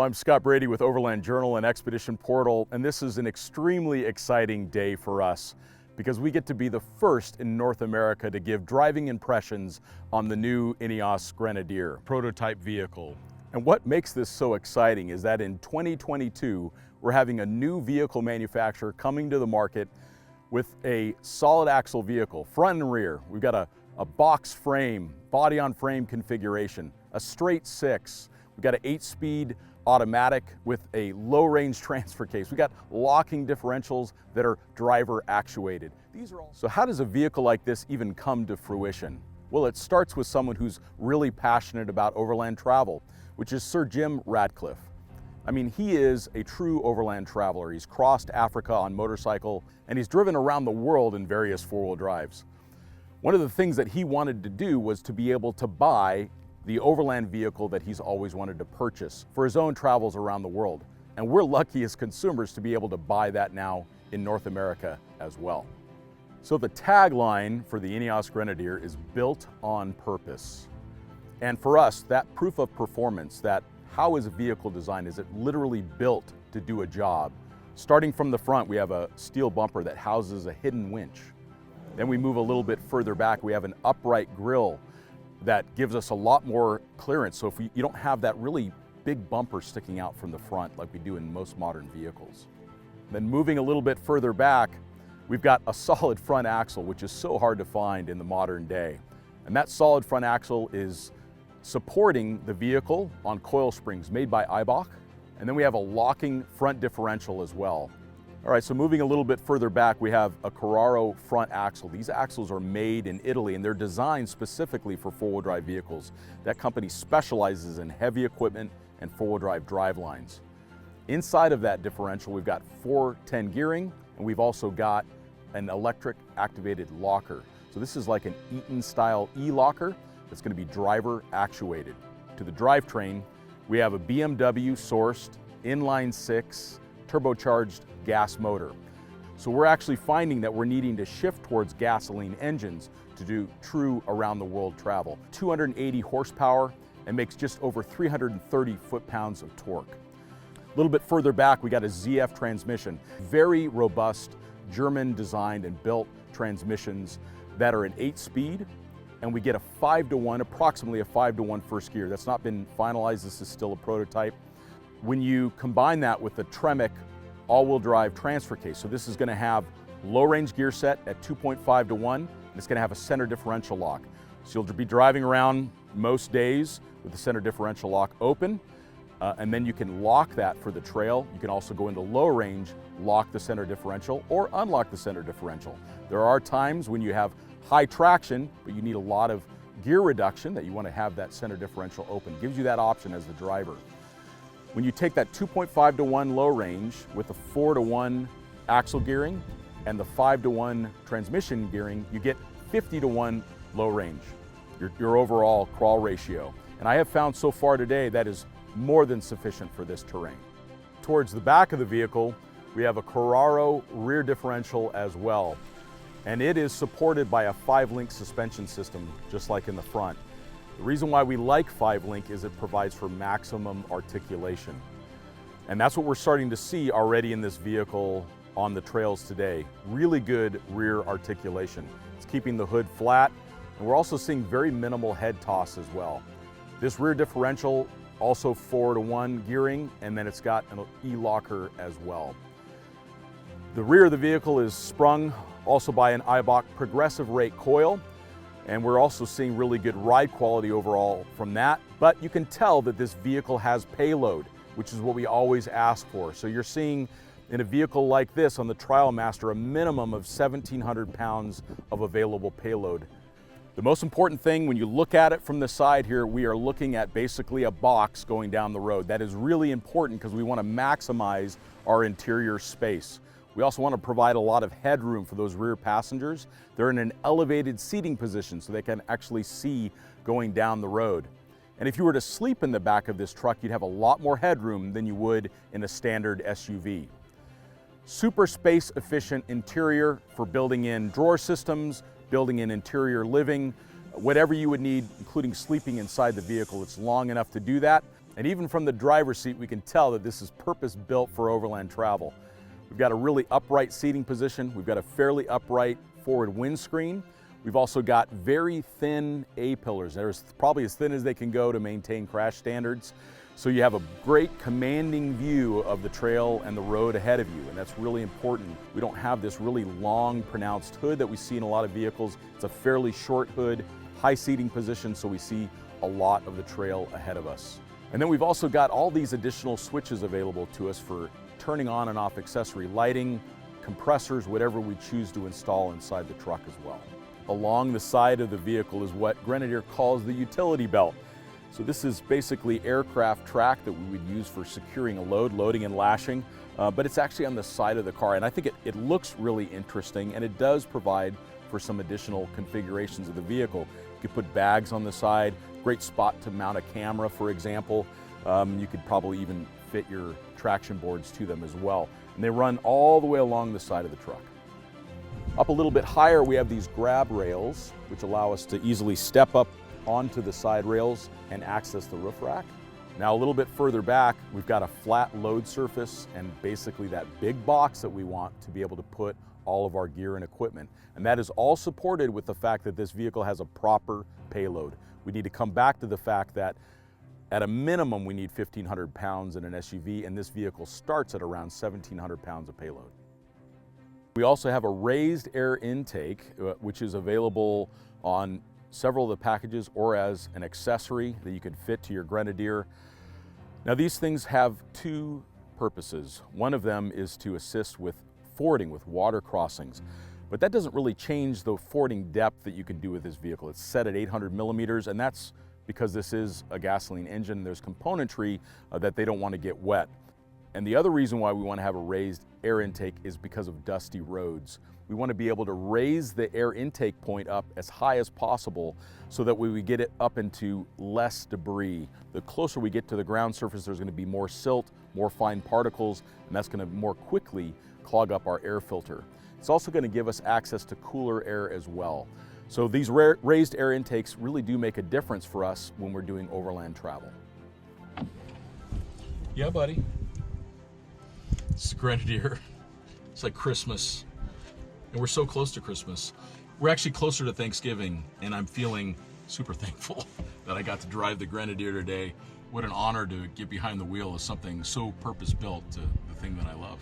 I'm Scott Brady with Overland Journal and Expedition Portal, and this is an extremely exciting day for us because we get to be the first in North America to give driving impressions on the new Ineos Grenadier prototype vehicle. And what makes this so exciting is that in 2022, we're having a new vehicle manufacturer coming to the market with a solid axle vehicle, front and rear. We've got a box frame, body on frame configuration, a straight six. We've got an 8-speed automatic with a low range transfer case. We've got locking differentials that are driver actuated. So how does a vehicle like this even come to fruition? Well, it starts with someone who's really passionate about overland travel, which is Sir Jim Ratcliffe. I mean, he is a true overland traveler. He's crossed Africa on motorcycle and he's driven around the world in various four-wheel drives. One of the things that he wanted to do was to be able to buy the overland vehicle that he's always wanted to purchase for his own travels around the world. And we're lucky as consumers to be able to buy that now in North America as well. So the tagline for the Ineos Grenadier is built on purpose. And for us, that proof of performance, that how is a vehicle designed, is it literally built to do a job? Starting from the front, we have a steel bumper that houses a hidden winch. Then we move a little bit further back, we have an upright grille that gives us a lot more clearance. So if you don't have that really big bumper sticking out from the front like we do in most modern vehicles. Then moving a little bit further back, we've got a solid front axle, which is so hard to find in the modern day. And that solid front axle is supporting the vehicle on coil springs made by Eibach. And then we have a locking front differential as well. All right, so moving a little bit further back, we have a Recaro front axle. These axles are made in Italy and they're designed specifically for four-wheel drive vehicles. That company specializes in heavy equipment and four-wheel drive drivelines. Inside of that differential, we've got 410 gearing and we've also got an electric activated locker. So this is like an Eaton style e-locker that's going to be driver actuated. To the drivetrain, we have a BMW sourced inline six turbocharged gas motor. So we're actually finding that we're needing to shift towards gasoline engines to do true around the world travel. 280 horsepower and makes just over 330 foot-pounds of torque. A little bit further back, we got a ZF transmission. Very robust, German designed and built transmissions that are an 8-speed, and we get a 5-to-1, approximately a 5-to-1 first gear. That's not been finalized, this is still a prototype. When you combine that with the Tremec all-wheel drive transfer case, so this is going to have low-range gear set at 2.5-to-1, and it's going to have a center differential lock. So you'll be driving around most days with the center differential lock open, and then you can lock that for the trail. You can also go into low range, lock the center differential, or unlock the center differential. There are times when you have high traction, but you need a lot of gear reduction that you want to have that center differential open. It gives you that option as the driver. When you take that 2.5-to-1 low range with the 4-to-1 axle gearing and the 5-to-1 transmission gearing, you get 50-to-1 low range, your overall crawl ratio. And I have found so far today that is more than sufficient for this terrain. Towards the back of the vehicle, we have a Recaro rear differential as well. And it is supported by a 5-link suspension system, just like in the front. The reason why we like 5-link is it provides for maximum articulation. And that's what we're starting to see already in this vehicle on the trails today. Really good rear articulation. It's keeping the hood flat, and we're also seeing very minimal head toss as well. This rear differential, also 4-to-1 gearing, and then it's got an e-locker as well. The rear of the vehicle is sprung also by an Eibach progressive rate coil. And we're also seeing really good ride quality overall from that. But you can tell that this vehicle has payload, which is what we always ask for. So you're seeing in a vehicle like this on the Trialmaster a minimum of 1,700 pounds of available payload. The most important thing when you look at it from the side here, we are looking at basically a box going down the road. That is really important because we want to maximize our interior space. We also want to provide a lot of headroom for those rear passengers. They're in an elevated seating position so they can actually see going down the road. And if you were to sleep in the back of this truck, you'd have a lot more headroom than you would in a standard SUV. Super space efficient interior for building in drawer systems, building in interior living, whatever you would need, including sleeping inside the vehicle. It's long enough to do that. And even from the driver's seat, we can tell that this is purpose-built for overland travel. We've got a really upright seating position. We've got a fairly upright forward windscreen. We've also got very thin A-pillars. They're probably as thin as they can go to maintain crash standards. So you have a great commanding view of the trail and the road ahead of you, and that's really important. We don't have this really long, pronounced hood that we see in a lot of vehicles. It's a fairly short hood, high seating position, so we see a lot of the trail ahead of us. And then we've also got all these additional switches available to us for turning on and off accessory lighting, compressors, whatever we choose to install inside the truck as well. Along the side of the vehicle is what Grenadier calls the utility belt. So this is basically aircraft track that we would use for securing a load, loading and lashing, but it's actually on the side of the car. And I think it looks really interesting, and it does provide for some additional configurations of the vehicle. You could put bags on the side, great spot to mount a camera, for example. You could probably even fit your traction boards to them as well. And they run all the way along the side of the truck. Up a little bit higher, we have these grab rails, which allow us to easily step up onto the side rails and access the roof rack. Now a little bit further back, we've got a flat load surface and basically that big box that we want to be able to put all of our gear and equipment. And that is all supported with the fact that this vehicle has a proper payload. We need to come back to the fact that at a minimum we need 1,500 pounds in an SUV, and this vehicle starts at around 1,700 pounds of payload. We also have a raised air intake, which is available on several of the packages or as an accessory that you can fit to your Grenadier. Now these things have two purposes. One of them is to assist with fording, with water crossings, but that doesn't really change the fording depth that you can do with this vehicle. It's set at 800 millimeters, and that's because this is a gasoline engine. There's componentry that they don't want to get wet. And the other reason why we want to have a raised air intake is because of dusty roads. We want to be able to raise the air intake point up as high as possible so that we get it up into less debris. The closer we get to the ground surface, there's going to be more silt, more fine particles, and that's going to more quickly clog up our air filter. It's also going to give us access to cooler air as well. So these raised air intakes really do make a difference for us when we're doing overland travel. Yeah, buddy. It's Grenadier. It's like Christmas. And we're so close to Christmas. We're actually closer to Thanksgiving, and I'm feeling super thankful that I got to drive the Grenadier today. What an honor to get behind the wheel of something so purpose-built to the thing that I love.